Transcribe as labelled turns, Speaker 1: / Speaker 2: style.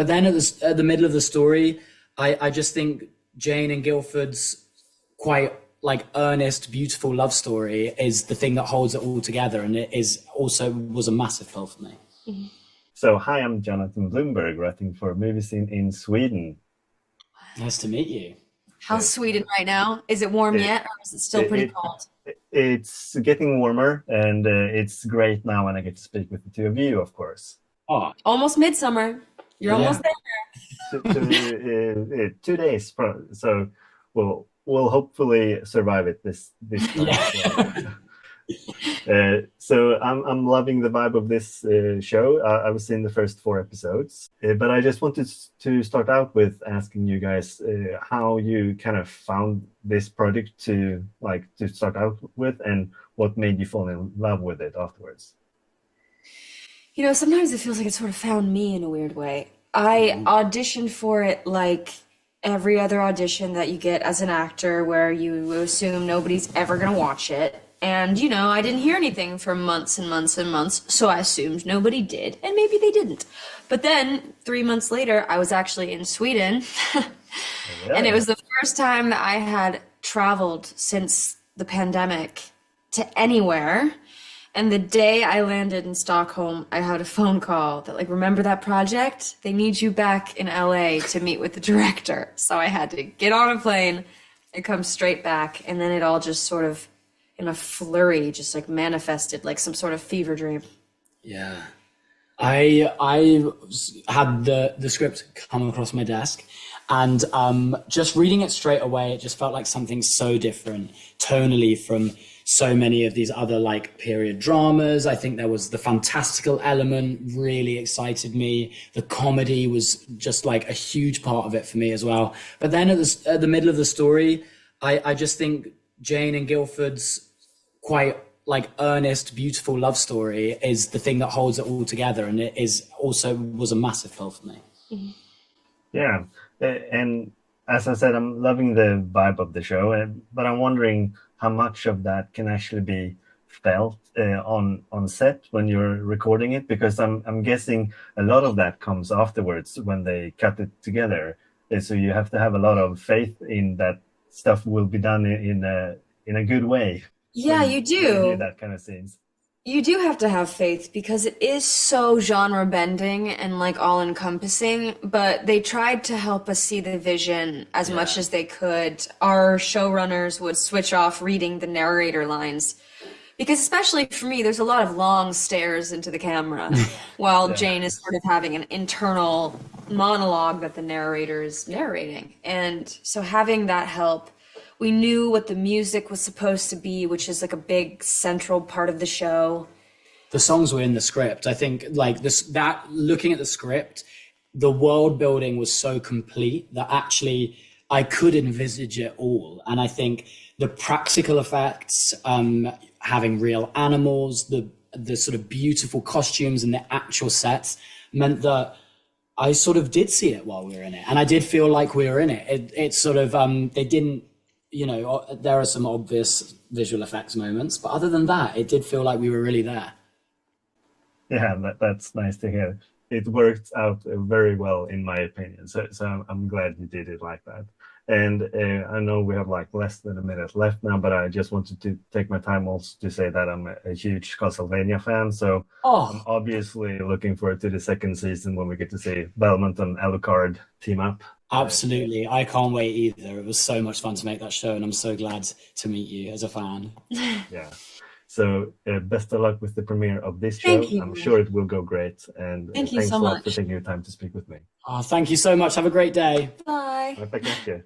Speaker 1: But then at the middle of the story, I just think Jane and Guilford's quite like earnest, beautiful love story is the thing that holds it all together, and it is also was a massive pull for me.
Speaker 2: Mm-hmm.
Speaker 3: So, hi, I'm Jonathan Bloomberg, writing for Movie Scene in Sweden.
Speaker 1: Nice to meet you.
Speaker 2: How's Sweden right now? Is it warm
Speaker 3: It,
Speaker 2: yet, or is it still pretty
Speaker 3: it,
Speaker 2: cold?
Speaker 3: it's getting warmer, and it's great now when I get to speak with the two of you, of course.
Speaker 1: Oh,
Speaker 2: Almost midsummer. You're
Speaker 1: yeah.
Speaker 2: almost there.
Speaker 3: 2 days, so we'll hopefully survive it this time.
Speaker 1: Yeah.
Speaker 3: So I'm loving the vibe of this show. I was in the first 4 episodes, but I just wanted to start out with asking you guys how you kind of found this project to start out with, and what made you fall in love with it afterwards.
Speaker 2: You know, sometimes it feels like it sort of found me in a weird way. I auditioned for it like every other audition that you get as an actor, where you assume nobody's ever going to watch it. And, you know, I didn't hear anything for months and months and months, so I assumed nobody did, and maybe they didn't. But then 3 months later, I was actually in Sweden, and it was the first time that I had traveled since the pandemic to anywhere. And the day I landed in Stockholm, I had a phone call that, like, remember that project? They need you back in LA to meet with the director. So I had to get on a plane and come straight back. And then it all just sort of, in a flurry, just like manifested like some sort of fever dream.
Speaker 1: Yeah. I had the script come across my desk, and just reading it straight away, it just felt like something so different tonally from so many of these other like period dramas. I think there was the fantastical element really excited me. The comedy was just like a huge part of it for me as well. But then at the middle of the story, I just think Jane and Guilford's quite like earnest, beautiful love story is the thing that holds it all together, and it is also was a massive pull for me.
Speaker 2: Mm-hmm.
Speaker 3: Yeah, and as I said, I'm loving the vibe of the show, but I'm wondering how much of that can actually be felt on set when you're recording it, because I'm guessing a lot of that comes afterwards when they cut it together. So you have to have a lot of faith in that stuff will be done in a good way.
Speaker 2: Yeah, you do.
Speaker 3: That kind of scenes.
Speaker 2: You do have to have faith because it is so genre bending and like all encompassing, but they tried to help us see the vision as much as they could. Our showrunners would switch off reading the narrator lines because, especially for me, there's a lot of long stares into the camera while Jane is sort of having an internal monologue that the narrator is narrating. And so having that help, we knew what the music was supposed to be, which is like a big central part of the show.
Speaker 1: The songs were in the script. I think like that looking at the script, the world building was so complete that actually I could envisage it all. And I think the practical effects, having real animals, the sort of beautiful costumes and the actual sets meant that I sort of did see it while we were in it. And I did feel like we were in it. It's sort of, they didn't, you know, there are some obvious visual effects moments, but other than that, it did feel like we were really there.
Speaker 3: Yeah, that's nice to hear. It worked out very well, in my opinion. So I'm glad you did it like that. And I know we have like less than a minute left now, but I just wanted to take my time also to say that I'm a huge Castlevania fan. So I'm obviously looking forward to the second season when we get to see Belmont and Alucard team up.
Speaker 1: Absolutely. I can't wait either. It was so much fun to make that show, and I'm so glad to meet you as a fan.
Speaker 3: Yeah. So best of luck with the premiere of this show.
Speaker 2: Thank you.
Speaker 3: I'm sure it will go great. And
Speaker 2: Thank you
Speaker 3: thanks
Speaker 2: so
Speaker 3: a lot
Speaker 2: much.
Speaker 3: for taking your time to speak with me.
Speaker 1: Oh, thank you so much. Have a great day.
Speaker 2: Bye.
Speaker 3: Tack, tack.